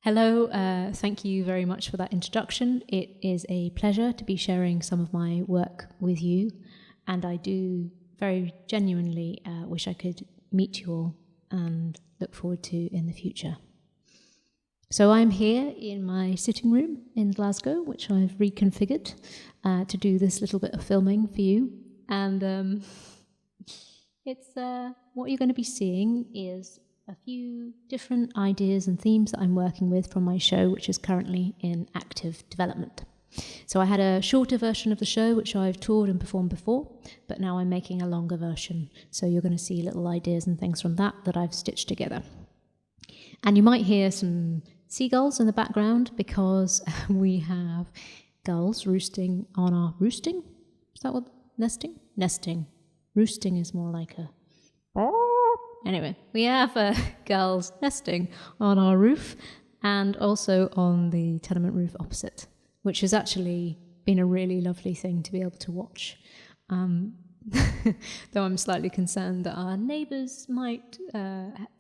Hello, thank you very much for that introduction. It is a pleasure to be sharing some of my work with you, and I do very genuinely wish I could meet you all and look forward to in the future. So I'm here in my sitting room in Glasgow, which I've reconfigured to do this little bit of filming for you. And it's what you're going to be seeing is a few different ideas and themes that I'm working with from my show, which is currently in active development. So I had a shorter version of the show, which I've toured and performed before, but now I'm making a longer version. So you're going to see little ideas and things from that I've stitched together. And you might hear some seagulls in the background because we have gulls roosting on our roosting. Is that what nesting? Nesting. Roosting is more like a... Anyway, we have gulls nesting on our roof and also on the tenement roof opposite, which has actually been a really lovely thing to be able to watch. Though I'm slightly concerned that our neighbours might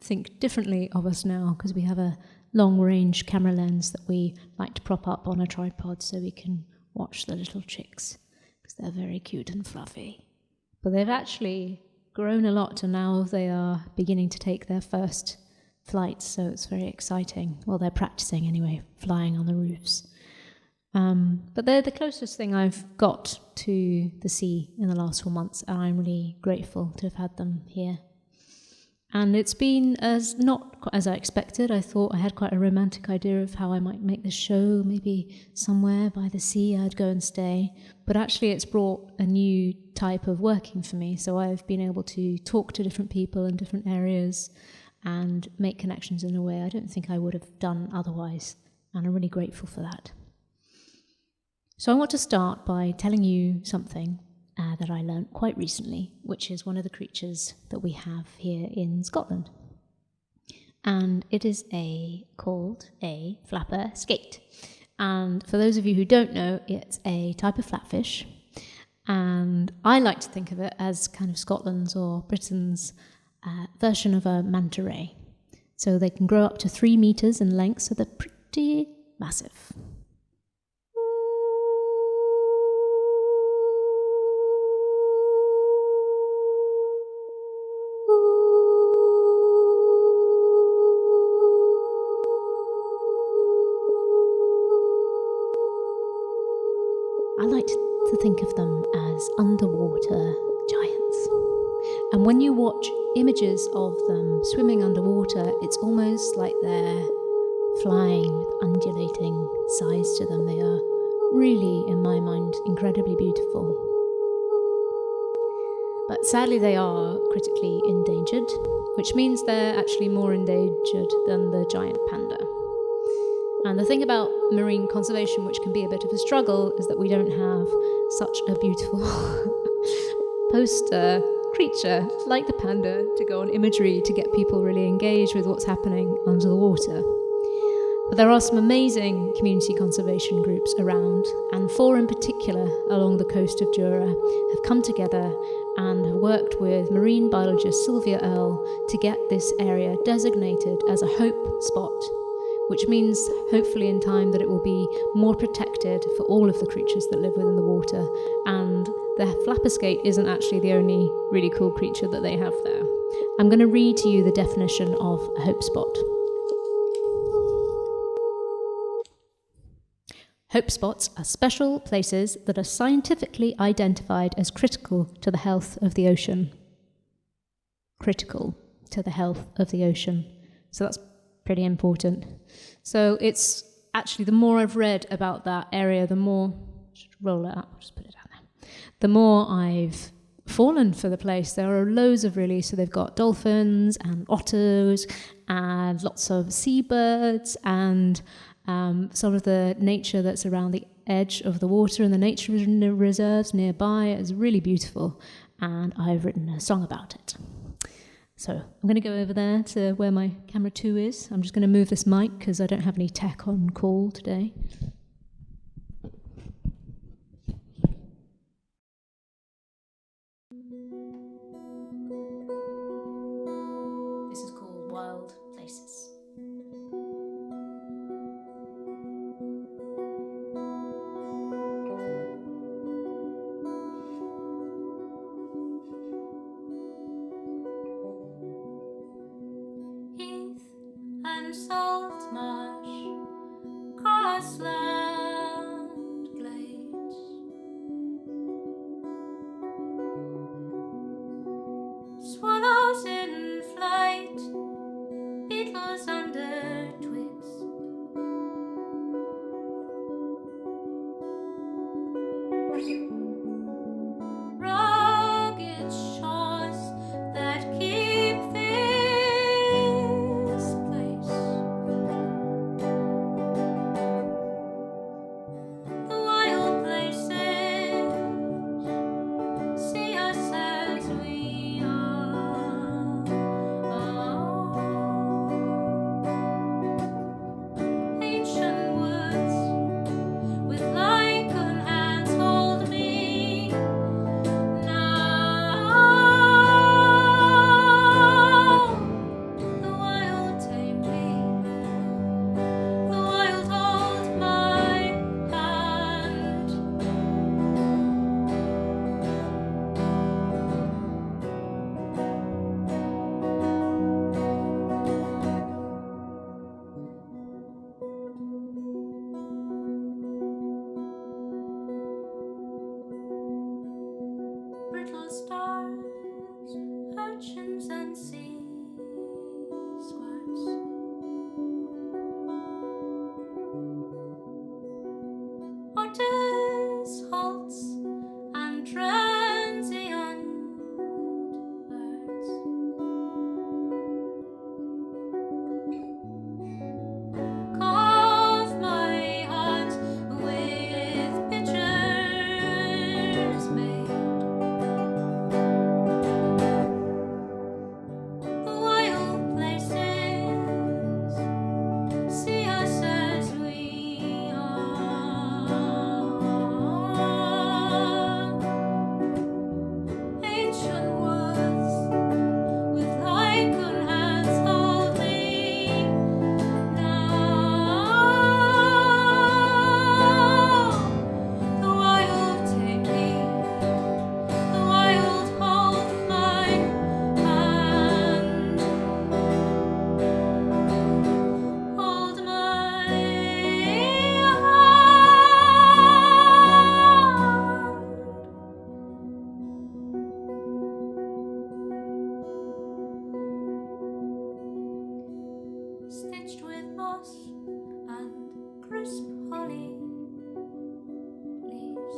think differently of us now because we have a long-range camera lens that we like to prop up on a tripod so we can watch the little chicks because they're very cute and fluffy. But they've actually grown a lot and now they are beginning to take their first flights, so it's very exciting. Well, they're practicing anyway, flying on the roofs. But they're the closest thing I've got to the sea in the last 4 months, and I'm really grateful to have had them here. And it's been not as I expected. I thought I had quite a romantic idea of how I might make this show, maybe somewhere by the sea I'd go and stay. But actually it's brought a new type of working for me. So I've been able to talk to different people in different areas and make connections in a way I don't think I would have done otherwise. And I'm really grateful for that. So I want to start by telling you something that I learnt quite recently, which is one of the creatures that we have here in Scotland. And it is called a flapper skate. And for those of you who don't know, it's a type of flatfish. And I like to think of it as kind of Scotland's or Britain's version of a manta ray. So they can grow up to 3 meters in length, so they're pretty massive. I like to think of them as underwater giants. And when you watch images of them swimming underwater, it's almost like they're flying with undulating sides to them. They are really, in my mind, incredibly beautiful. But sadly they are critically endangered, which means they're actually more endangered than the giant panda. And the thing about marine conservation, which can be a bit of a struggle, is that we don't have such a beautiful poster creature like the panda to go on imagery to get people really engaged with what's happening under the water. But there are some amazing community conservation groups around, and 4 in particular along the coast of Jura have come together and have worked with marine biologist Sylvia Earle to get this area designated as a hope spot, which means hopefully in time that it will be more protected for all of the creatures that live within the water. And the flapper skate isn't actually the only really cool creature that they have there. I'm going to read to you the definition of a hope spot. Hope spots are special places that are scientifically identified as critical to the health of the ocean. Critical to the health of the ocean. So that's pretty important. So it's actually, the more I've read about that area, the more, should roll it up, just put it down there. The more I've fallen for the place. There are loads of really, so they've got dolphins and otters and lots of seabirds and some of the nature that's around the edge of the water and the nature reserves nearby is really beautiful, and I've written a song about it. So I'm going to go over there to where my camera 2 is. I'm just going to move this mic because I don't have any tech on call today. This is called Wild Places. grassland glades, swallows in flight, beetles under twigs, rugged shores that keep this place. The wild places see us as we are. Ancient woods with lichen hands hold me now. The wild tame me, the wild hold my hand. Brittle stars, urchins and sea squirts, otters, halts, and transient birds. Carve my heart with pictures made. The wild places see us as we are. Ancient woods with lichen hands hold me now. The wild take me, the wild hold my hand. Hold my hand. Stitched with moss and crisp holly leaves,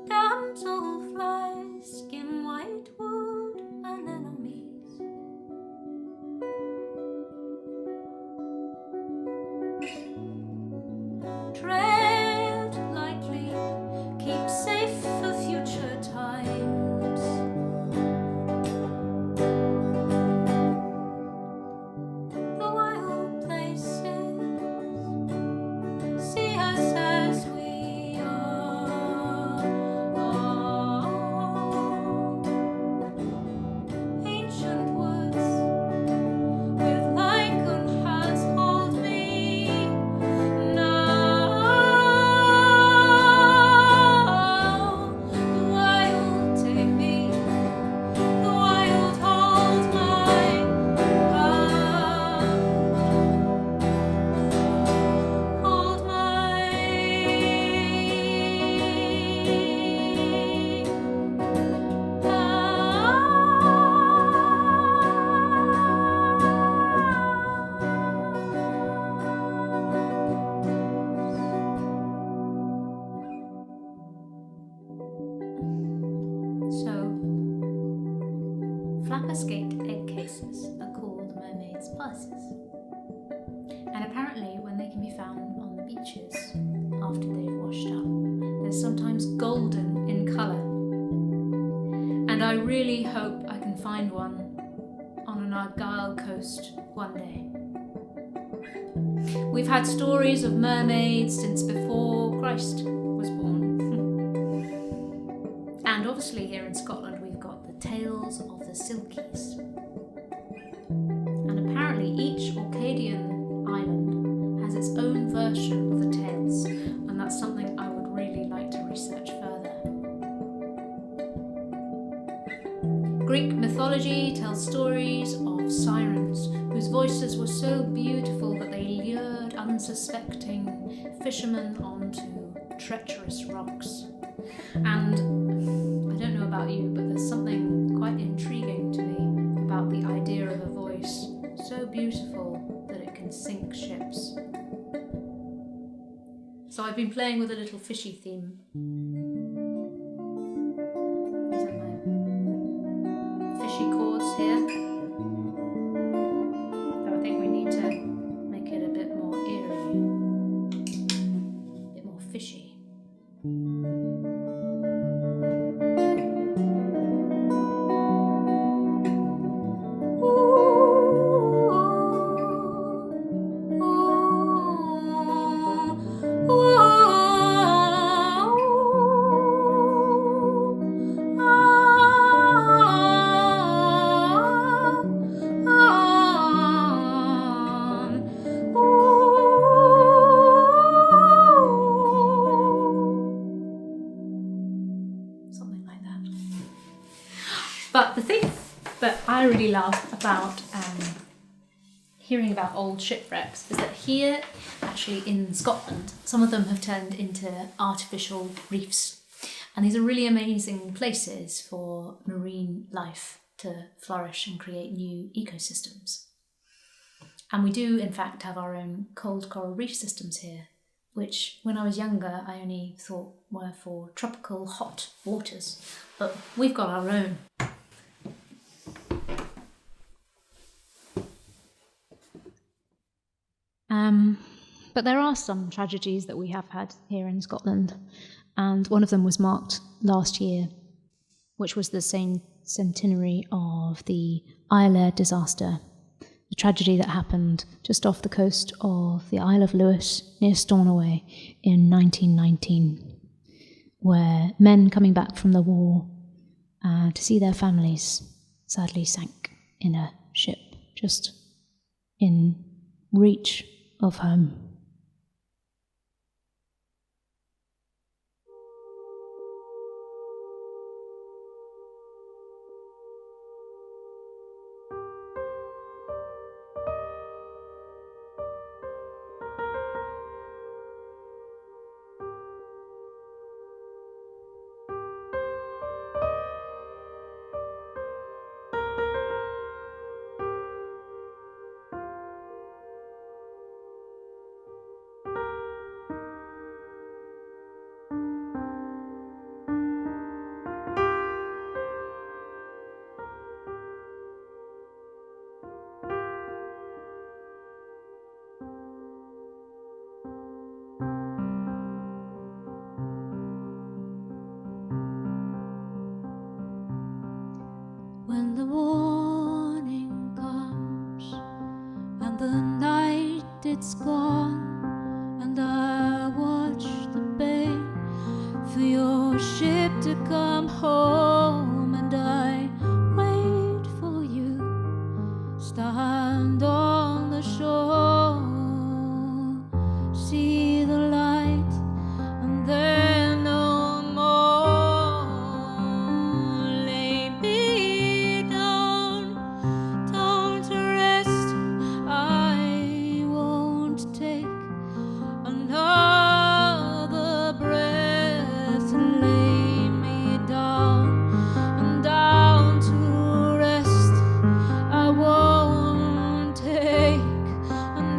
damselflies skim white wood anemones. Tread lightly, keep safe for future times. The wild places see us as we are. Ancient woods with lichen hands hold me now. The wild take me, the wild hold my hand. Hold my So, flapper-scaped egg cases are called mermaids' purses, and apparently when they can be found on the beaches after they've washed up, they're sometimes golden in colour, and I really hope I can find one on an Argyll coast one day. We've had stories of mermaids since before Christ was born. And obviously here in Scotland we've got the tales of the Silkies. And apparently each Orcadian island has its own version of the tales, and that's something I would really like to research further. Greek mythology tells stories of sirens who whose voices were so beautiful that they lured unsuspecting fishermen onto treacherous rocks. And I don't know about you, but there's something quite intriguing to me about the idea of a voice so beautiful that it can sink ships. So I've been playing with a little fishy theme. These are my fishy chords here. So I think we need to make it a bit more eerie, a bit more fishy. Something like that. But the thing that I really love about hearing about old shipwrecks is that here, actually in Scotland, some of them have turned into artificial reefs. And these are really amazing places for marine life to flourish and create new ecosystems. And we do, in fact, have our own cold coral reef systems here, which when I was younger, I only thought were for tropical hot waters. But we've got our own. But there are some tragedies that we have had here in Scotland, and one of them was marked last year, which was the centenary of the Islay disaster, the tragedy that happened just off the coast of the Isle of Lewis near Stornoway in 1919, where men coming back from the war to see their families sadly sank in a ship just in reach of home. When the morning comes and the night it's gone, and I watch the bay for your ship to come home, and I wait for you, stand on the shore, see the light, and then no more. Lay me down to rest. I won't take another breath. Lay me down to rest. I won't take another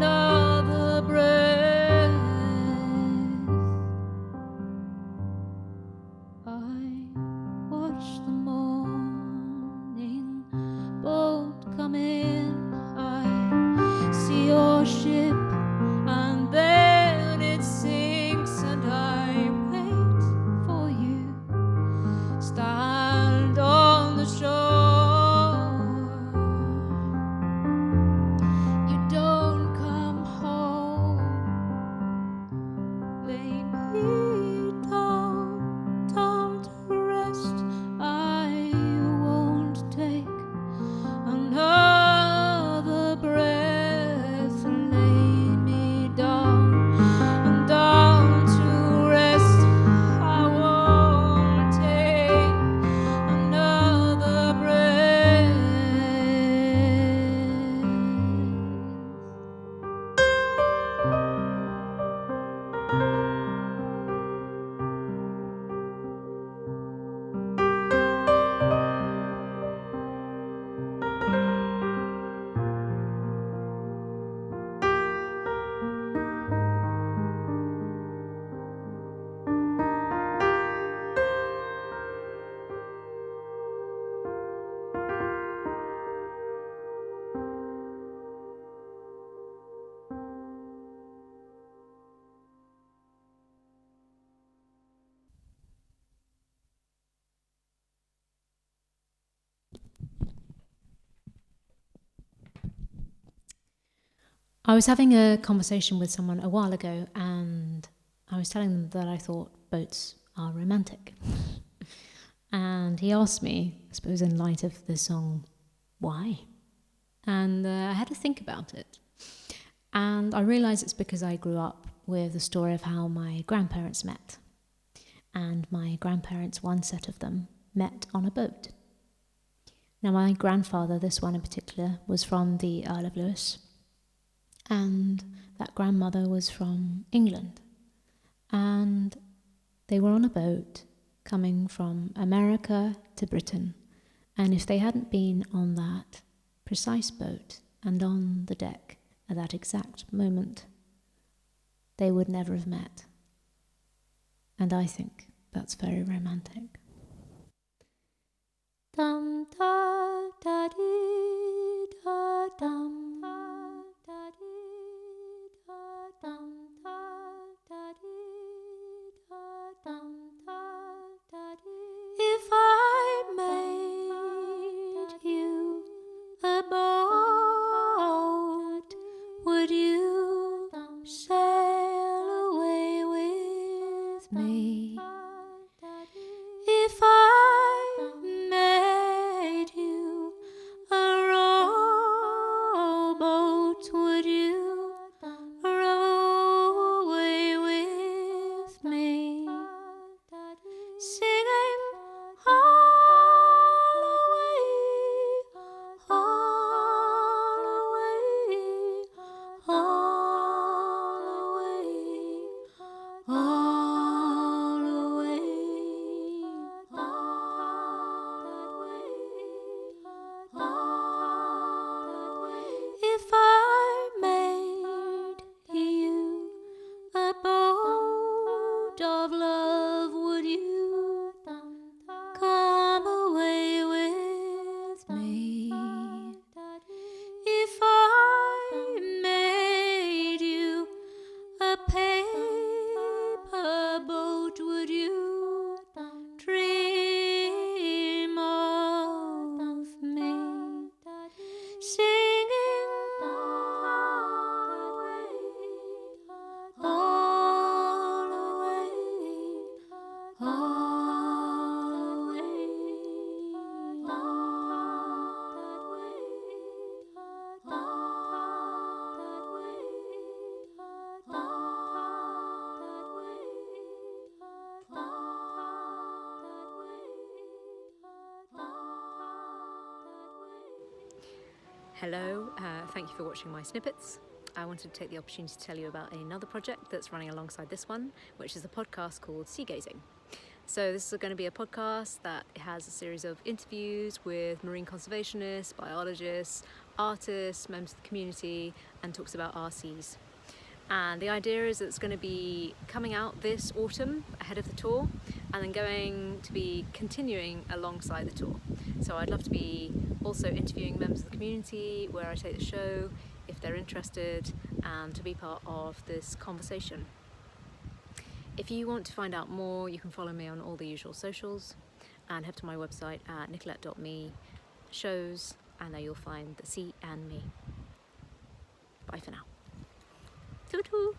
I was having a conversation with someone a while ago, and I was telling them that I thought boats are romantic. And he asked me, I suppose in light of the song, why? And I had to think about it. And I realised it's because I grew up with the story of how my grandparents met. And my grandparents, one set of them, met on a boat. Now my grandfather, this one in particular, was from the Isle of Lewis. And that grandmother was from England. And they were on a boat coming from America to Britain. And if they hadn't been on that precise boat and on the deck at that exact moment, they would never have met. And I think that's very romantic. Dum da da dee da dum da dee da dum da dee da dum da dee. If I made you a boat, would you sail away with me? If I made you a rowboat, would you row away with me? Singing all away, all away, all away, all away, all away. If I made you a boat of love, would you come away with me? If I made you a paper boat, would you dream of me? Singing all away, all away, all away, Hello, thank you for watching my snippets. I wanted to take the opportunity to tell you about another project that's running alongside this one, which is a podcast called Sea Gazing. So this is going to be a podcast that has a series of interviews with marine conservationists, biologists, artists, members of the community, and talks about our seas. And the idea is that it's going to be coming out this autumn ahead of the tour, and then going to be continuing alongside the tour. So I'd love to be also interviewing members of the community where I take the show, if they're interested, and to be part of this conversation. If you want to find out more, you can follow me on all the usual socials and head to my website at nicolette.me, shows, and there you'll find the sea and me. Bye for now. Toot toot.